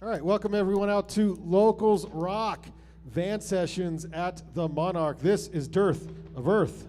All right, welcome everyone out to Locals Rock Van Sessions at the Monarch. This is Dearth of Earth.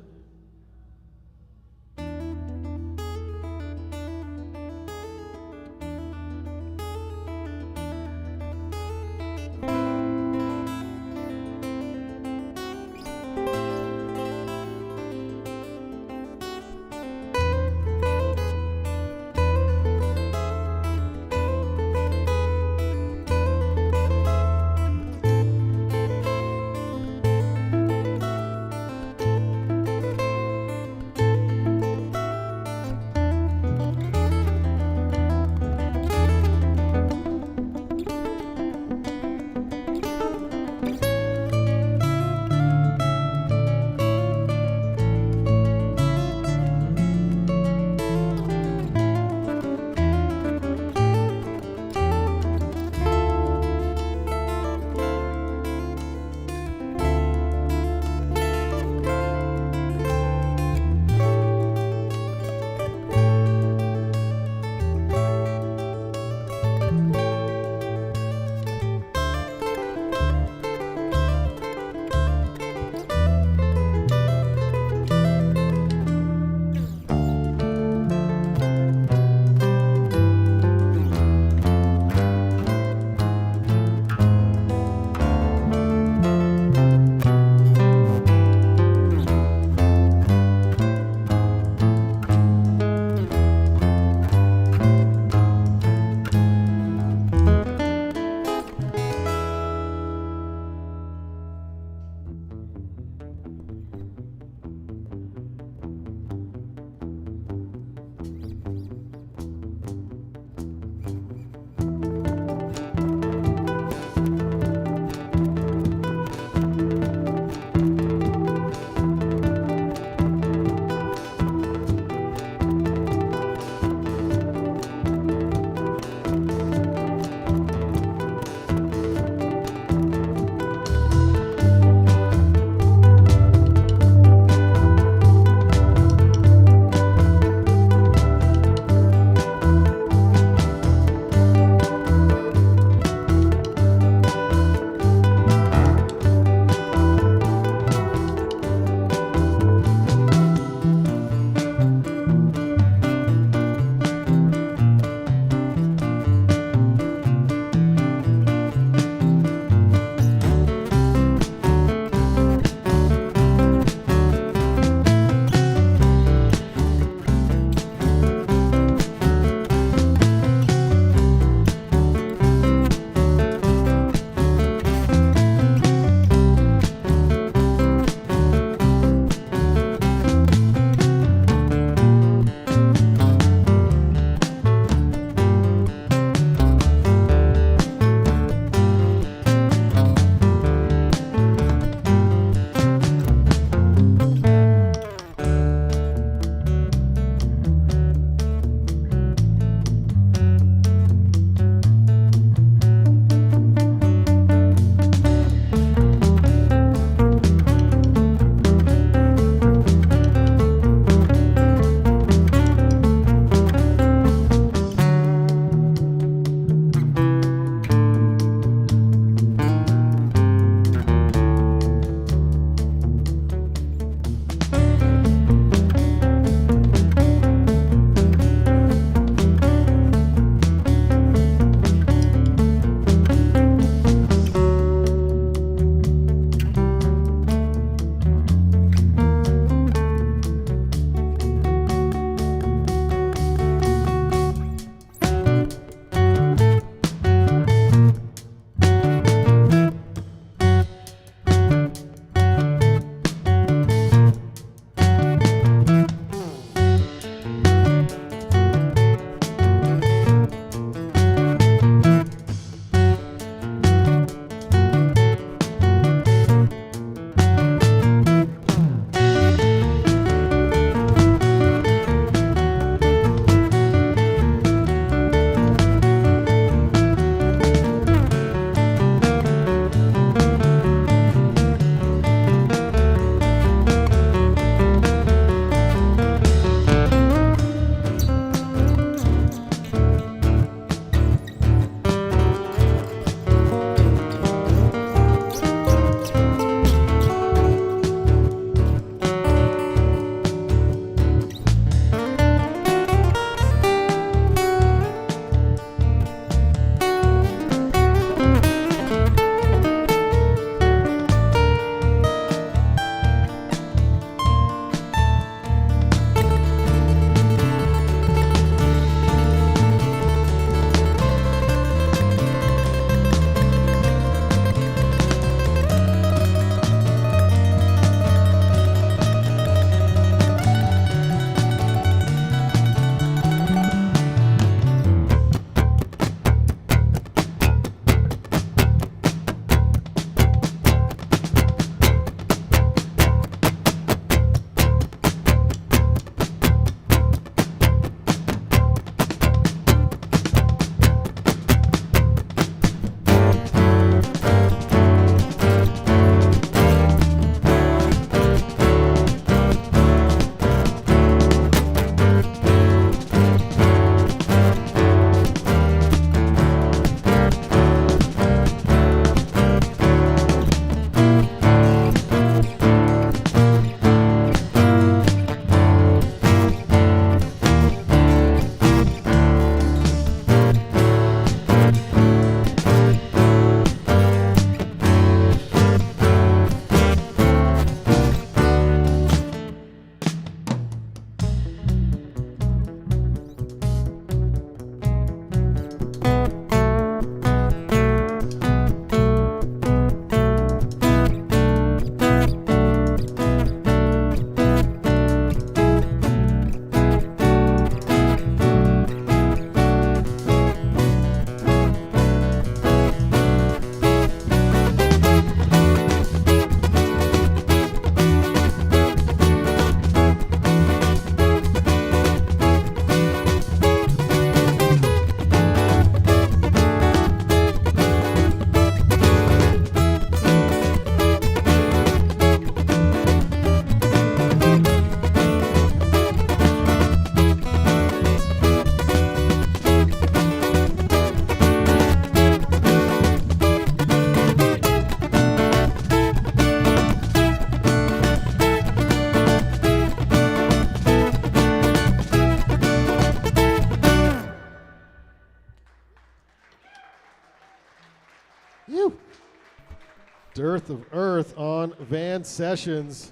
Dearth of Earth on Van Sessions.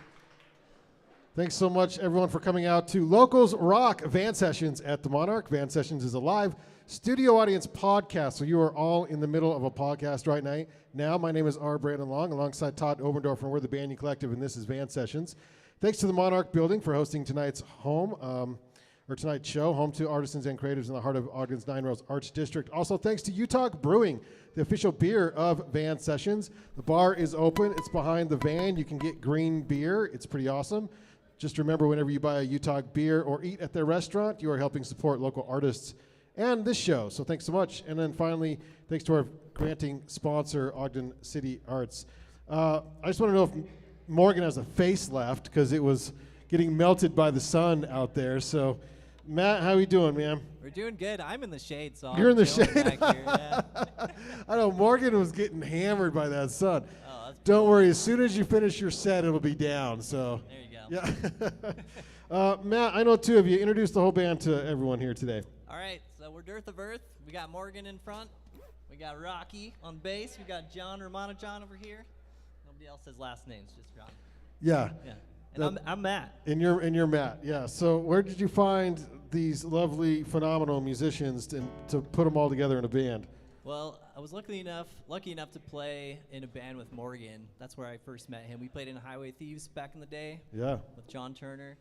Thanks so much, everyone, for coming out to Locals Rock Van Sessions at the Monarch. Van Sessions is a live studio audience podcast, so you are all in the middle of a podcast right now. My name is R. Brandon Long, alongside Todd Oberndorf, and we're the Banyan Collective, and this is Van Sessions. Thanks to the Monarch Building for hosting tonight's tonight's show, home to artisans and creatives in the heart of Ogden's Nine Rails Arts District. Also, thanks to Utah Brewing, the official beer of Van Sessions. The bar is open. It's behind the van. You can get green beer. It's pretty awesome. Just remember, whenever you buy a Utah beer or eat at their restaurant, you are helping support local artists and this show. So thanks so much. And then finally, thanks to our granting sponsor, Ogden City Arts. I just want to know if Morgan has a face left, because it was getting melted by the sun out there. So, Matt, how are you doing, man? We're doing good. I'm in the shade, so You're I'm in the chilling shade? back here, yeah. I know, Morgan was getting hammered by that sun. Oh, that's Don't worry, as soon as you finish your set, it'll be down. So, There you go. yeah. Matt, I know two of you. Introduce the whole band to everyone here today. All right, so we're Dearth of Earth. We got Morgan in front. We got Rocky on bass. We got John Romano John over here. Nobody else has last names, just John. Yeah. Yeah. And I'm Matt. And you're Matt. Yeah. So where did you find these lovely, phenomenal musicians to put them all together in a band? Well, I was lucky enough to play in a band with Morgan. That's where I first met him. We played in Highway Thieves back in the day. Yeah. With John Turner.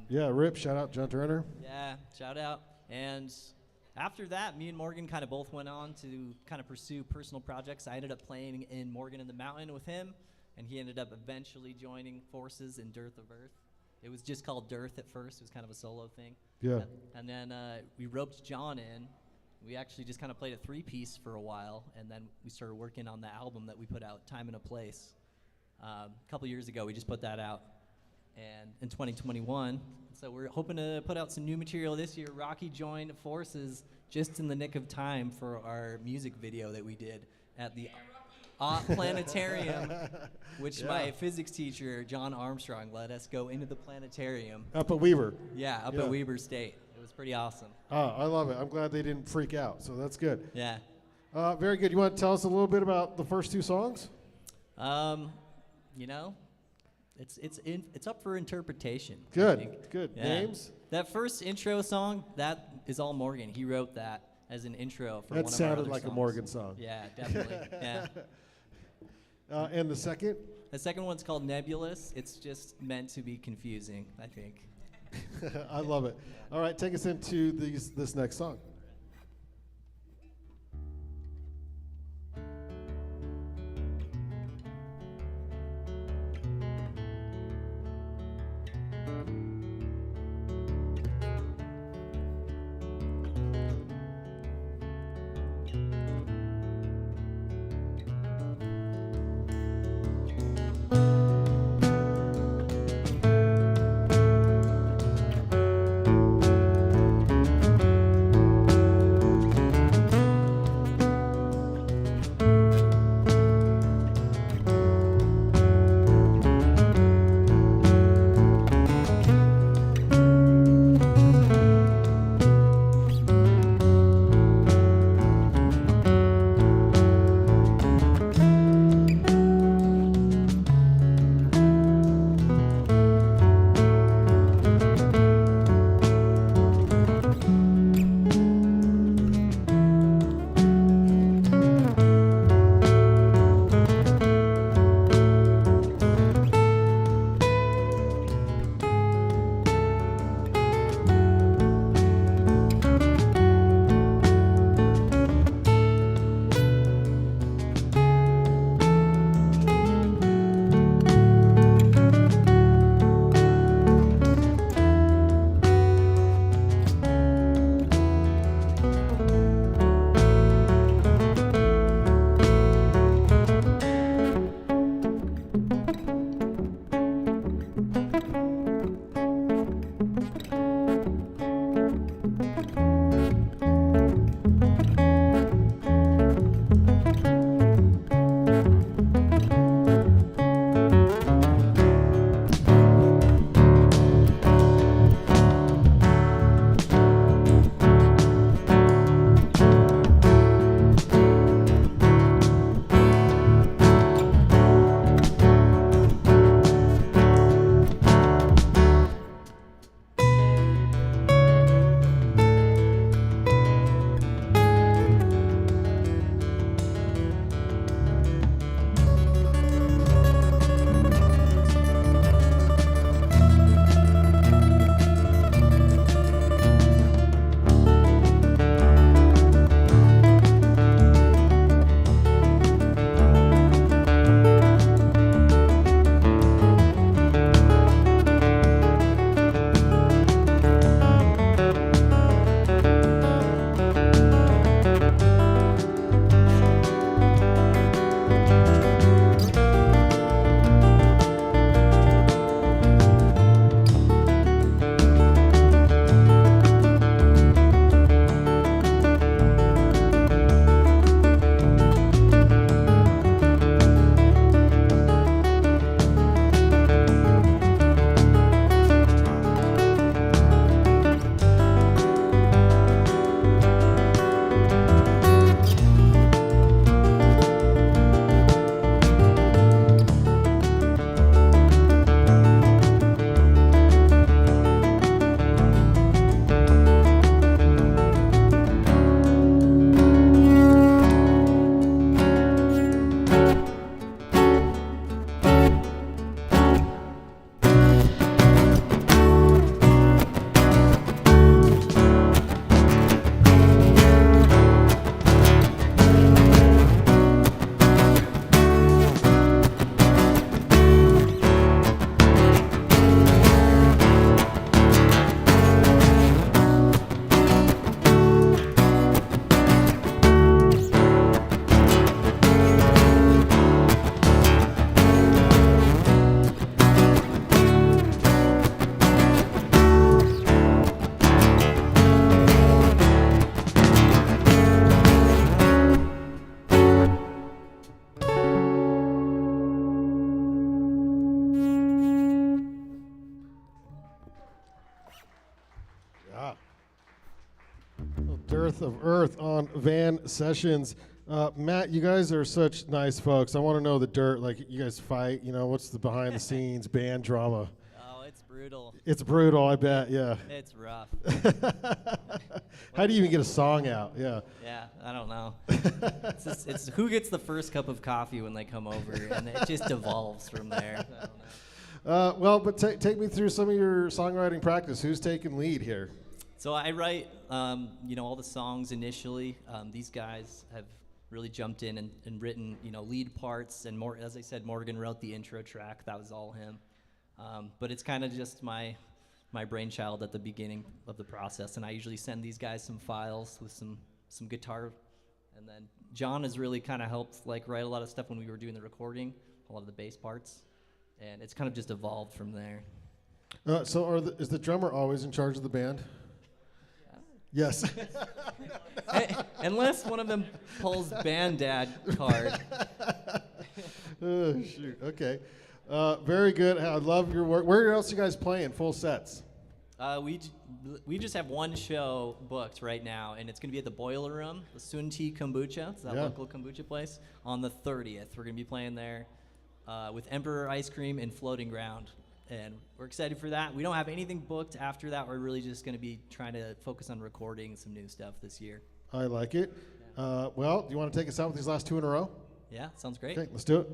Yeah, Rip, shout out John Turner. Yeah, shout out. And after that, me and Morgan kind of both went on to kind of pursue personal projects. I ended up playing in Morgan in the Mountain with him, and he ended up eventually joining forces in Dearth of Earth. It was just called Dearth at first. It was kind of a solo thing. Yeah. And then we roped John in. We actually just kind of played a three-piece for a while, and then we started working on the album that we put out, Time and a Place. A couple years ago, we just put that out. And in 2021, so we're hoping to put out some new material this year. Rocky joined forces just in the nick of time for our music video that we did at the planetarium, which my physics teacher, John Armstrong, let us go into the planetarium. Up at Weaver. Yeah, up at Weber State. It was pretty awesome. Oh, I love it. I'm glad they didn't freak out, so that's good. Yeah. Very good. You want to tell us a little bit about the first two songs? You know, it's up for interpretation. Good, good. Yeah. Names? That first intro song, that is all Morgan. He wrote that as an intro for one of our sounded other like songs. a Morgan song. Yeah, definitely. Yeah. And the second? The second one's called Nebulous. It's just meant to be confusing, I think. I love it. All right, take us into this next song. Dearth of Earth on Van Sessions. Matt, you guys are such nice folks. I want to know the dirt. Like, you guys fight. You know, what's the behind the scenes band drama? Oh, it's brutal. It's brutal, I bet. Yeah. It's rough. How do you even get a song out? Yeah. Yeah, I don't know. It's who gets the first cup of coffee when they come over, and it just devolves from there. I don't know. Well, but take me through some of your songwriting practice. Who's taking lead here? So I write, all the songs initially. These guys have really jumped in and written, lead parts, and more. As I said, Morgan wrote the intro track. That was all him. But it's kind of just my brainchild at the beginning of the process, and I usually send these guys some files with some guitar, and then John has really kind of helped write a lot of stuff when we were doing the recording, a lot of the bass parts, and it's kind of just evolved from there. Is the drummer always in charge of the band? Yes. Unless one of them pulls band dad card. Oh, shoot. Okay. Very good. I love your work. Where else are you guys playing? Full sets? We just have one show booked right now, and it's going to be at the Boiler Room, the Sun Tea Kombucha. It's that local kombucha place. On the 30th, we're going to be playing there with Emperor Ice Cream and Floating Ground. And we're excited for that. We don't have anything booked after that. We're really just going to be trying to focus on recording some new stuff this year. I like it. Yeah. Well, do you want to take us out with these last two in a row? Yeah, sounds great. Okay, let's do it.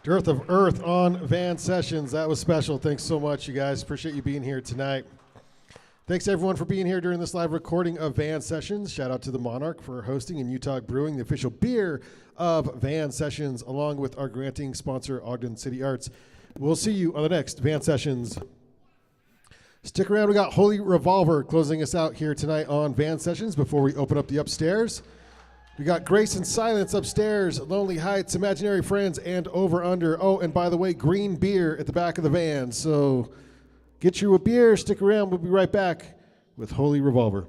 Dearth of Earth on Van Sessions. That was special. Thanks so much, you guys. Appreciate you being here tonight. Thanks, everyone, for being here during this live recording of Van Sessions. Shout out to the Monarch for hosting and Utah Brewing, the official beer of Van Sessions, along with our granting sponsor, Ogden City Arts. We'll see you on the next Van Sessions. Stick around. We got Holy Revolver closing us out here tonight on Van Sessions before we open up the upstairs. We got Grace and Silence upstairs, Lonely Heights, Imaginary Friends, and Over Under. Oh, and by the way, green beer at the back of the van. So get you a beer, stick around. We'll be right back with Holy Revolver.